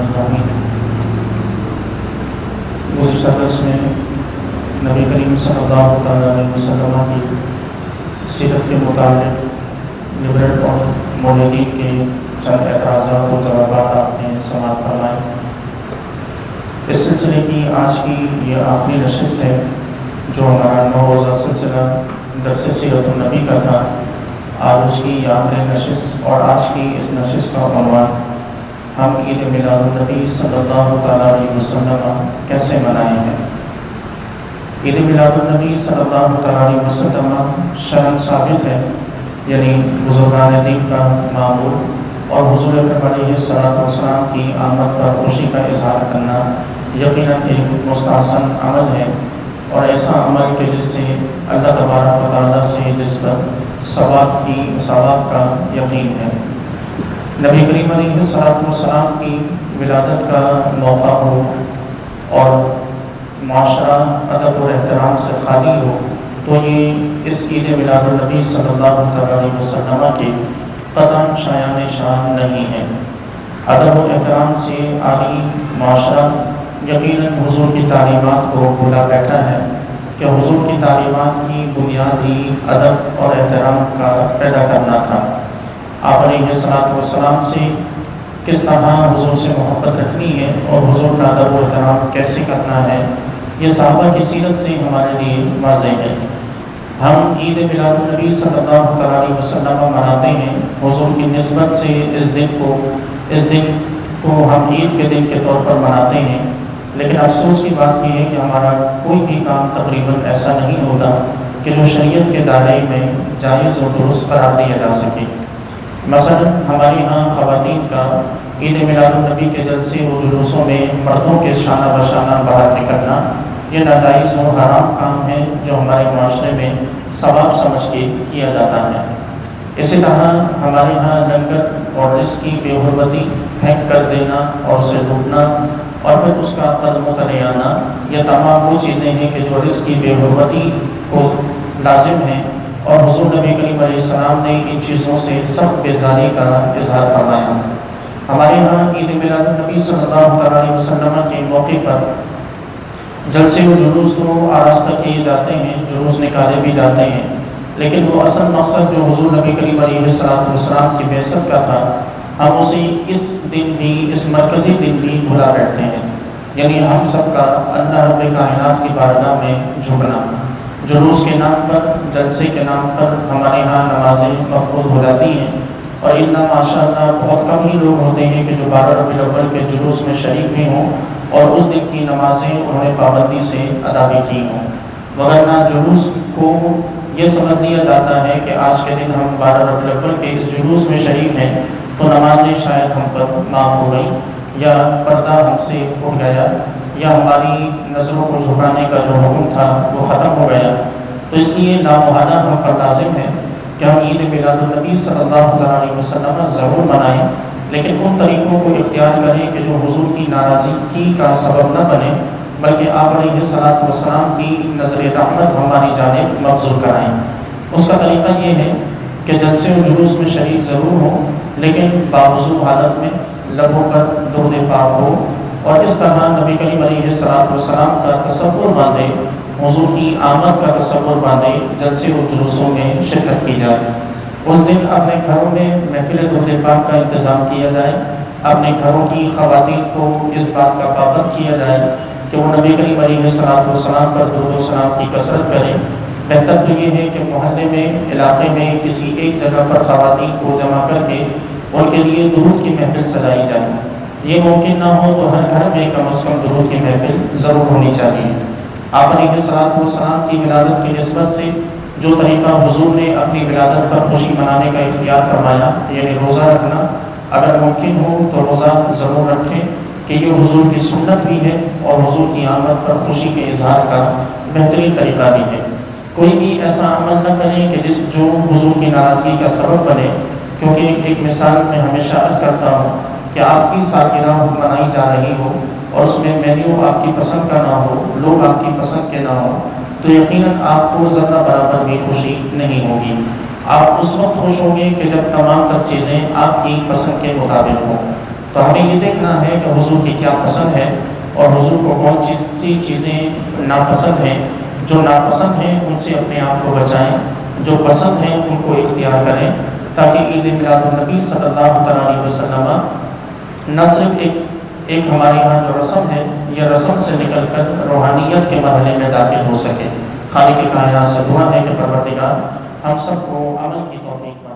الرحیم۔ گزشتہ درس میں نبی کریم صلی اللہ تعالیٰ علیہ وسلم کی سیرت کے متعلق لبرل اور مولدین کے چند اعتراضات و جوابات آپ نے سماعت فرمائے۔ اس سلسلے کی آج کی یہ آخری نشست ہے جو ہمارا 9 روزہ سلسلہ درس سیرت النبی کا تھا۔ آج اس کی یہ آخری نشست اور آج کی اس نشست کا عنوان ہم عید میلاد النبی صلی اللہ تعالیٰ علیہ وسلم کیسے منائے ہیں۔ عید میلاد النبی صلی اللہ تعالیٰ علیہ وسلم شرعاً ثابت ہے، یعنی بزرگان دین کا معمول اور حضور اکرم علیہ السلام کی آمد پر خوشی کا اظہار کرنا یقیناً ایک مستحسن عمل ہے، اور ایسا عمل کہ جس سے اللہ تبارک و تعالیٰ سے جس پر ثواب کا یقین ہے۔ نبی کریم علیہ السلام کی ولادت کا موقع ہو اور معاشرہ ادب و احترام سے خالی ہو تو یہ اس عید میلاد النبی صلی اللہ علیہ وسلم کے قطعاً شایان شان نہیں ہے۔ ادب و احترام سے عالی معاشرہ یقیناً حضور کی تعلیمات کو بھولا بیٹھا ہے کہ حضور کی تعلیمات کی بنیاد ہی ادب اور احترام کا پیدا کرنا تھا۔ آپ علیہ السلام سے کس طرح حضور سے محبت رکھنی ہے اور حضور کا ادب و احترام کیسے کرنا ہے، یہ صحابہ کی سیرت سے ہمارے لیے واضح ہے۔ ہم عید میلاد النبی صلی اللہ علیہ وسلم مناتے ہیں حضور کی نسبت سے اس دن کو ہم عید کے دن کے طور پر مناتے ہیں، لیکن افسوس کی بات یہ ہے کہ ہمارا کوئی بھی کام تقریباً ایسا نہیں ہوتا کہ جو شریعت کے دائرے میں جائز و درست قرار دیا جا سکے۔ مثلا ہمارے ہاں خواتین کا عید میلاد النبی کے جلسے و جلوسوں میں مردوں کے شانہ بشانہ باہر نکلنا یہ ناجائز و حرام کام ہے جو ہمارے معاشرے میں ثواب سمجھ کے کیا جاتا ہے۔ اسی طرح ہمارے ہاں لنگر اور رزق کی بے حرمتی پھینک کر دینا اور اسے لوٹنا اور پھر اس کا قدم تلے آنا، یہ تمام وہ چیزیں ہیں کہ جو رزق کی بے حرمتی کو لازم ہیں، اور حضور نبی کریم علیہ السلام نے ان چیزوں سے سخت بیزاری کا اظہار فرمایا۔ ہمارے ہاں عید میلاد النبی صلی اللہ علیہ وسلم کے موقع پر جلسے و جلوس تو آراستہ کیے جاتے ہیں، جلوس نکالے بھی جاتے ہیں، لیکن وہ اصل مقصد جو حضور نبی کریم علیہ السلام کی بعثت کا تھا، ہم اسے اس مرکزی دن بھی بھلا بیٹھتے ہیں، یعنی ہم سب کا اللہ رب کائنات کی بارگاہ میں جھکنا۔ جلوس کے نام پر، جلسے کے نام پر ہمارے ہاں نمازیں مفقود ہو جاتی ہیں، اور ماشاء اللہ بہت کم ہی لوگ ہوتے ہیں کہ جو 12 ربیع الاول کے جلوس میں شریک بھی ہوں اور اس دن کی نمازیں انہوں نے پابندی سے ادا بھی کی ہوں، وگرنہ جلوس کو یہ سمجھ لیا جاتا ہے کہ آج کے دن ہم 12 ربیع الاول کے اس جلوس میں شریک ہیں تو نمازیں شاید ہم پر معاف ہو گئی، یا پردہ ہم سے اٹھ گیا، یا ہماری نظروں کو جھکانے کا جو حکم تھا وہ ختم ہو گیا۔ تو اس لیے لامحالہ ہم پر لازم ہے کہ ہم عید میلاد النبی صلی اللہ علیہ وسلم ضرور منائیں، لیکن ان طریقوں کو اختیار کریں کہ جو حضور کی ناراضگی کا سبب نہ بنے، بلکہ آپ علیہ السلام کی نظر رحمت ہماری جانب مبذول کرائیں۔ اس کا طریقہ یہ ہے کہ جلسے و جلوس میں شریک ضرور ہوں، لیکن باوضو حالت میں لبوں پر درود پاک ہو، اور اس طرح نبی کریم علیہ السلام کا تصور باندھے، حضور کی آمد کا تصور باندھے جلسے و جلوسوں میں شرکت کی جائے۔ اس دن اپنے گھروں میں محفل درود پاک کا انتظام کیا جائے، اپنے گھروں کی خواتین کو اس بات کا پابند کیا جائے کہ وہ نبی کریم علیہ السلام پر درود و سلام کی کثرت کریں۔ بہتر تو یہ ہے کہ محلے میں، علاقے میں کسی ایک جگہ پر خواتین کو جمع کر کے ان کے لیے درود کی محفل سجائی جائے۔ یہ ممکن نہ ہو تو ہر گھر میں کم از کم درود کی محفل ضرور ہونی چاہیے۔ آپ علیہ السلام کی ولادت کی نسبت سے جو طریقہ حضور نے اپنی ولادت پر خوشی منانے کا اختیار فرمایا، یعنی روزہ رکھنا، اگر ممکن ہو تو روزہ ضرور رکھیں کہ یہ حضور کی سنت بھی ہے اور حضور کی آمد پر خوشی کے اظہار کا بہترین طریقہ بھی ہے۔ کوئی بھی ایسا عمل نہ کریں کہ جو حضور کی ناراضگی کا سبب بنے، کیونکہ ایک مثال میں ہمیشہ عرض کرتا ہوں کہ آپ کی سالگرہ منائی جا رہی ہو اور اس میں مینیو آپ کی پسند کا نہ ہو، لوگ آپ کی پسند کے نہ ہوں، تو یقیناً آپ کو ذرہ برابر بھی خوشی نہیں ہوگی۔ آپ اس وقت خوش ہوں گے کہ جب تمام تر چیزیں آپ کی پسند کے مطابق ہوں۔ تو ہمیں یہ دیکھنا ہے کہ حضور کی کیا پسند ہے اور حضور کو کون سی چیزیں ناپسند ہیں. جو ناپسند ہیں ان سے اپنے آپ کو بچائیں، جو پسند ہیں ان کو اختیار کریں، تاکہ عید میلاد النبی صلی اللہ علیہ وسلم نہ صرف ایک ہمارے یہاں جو رسم ہے، یہ رسم سے نکل کر روحانیت کے مرحلے میں داخل ہو سکے. خالق کائنات سے دعا ہے کہ پروردگار ہم سب کو عمل کی توفیق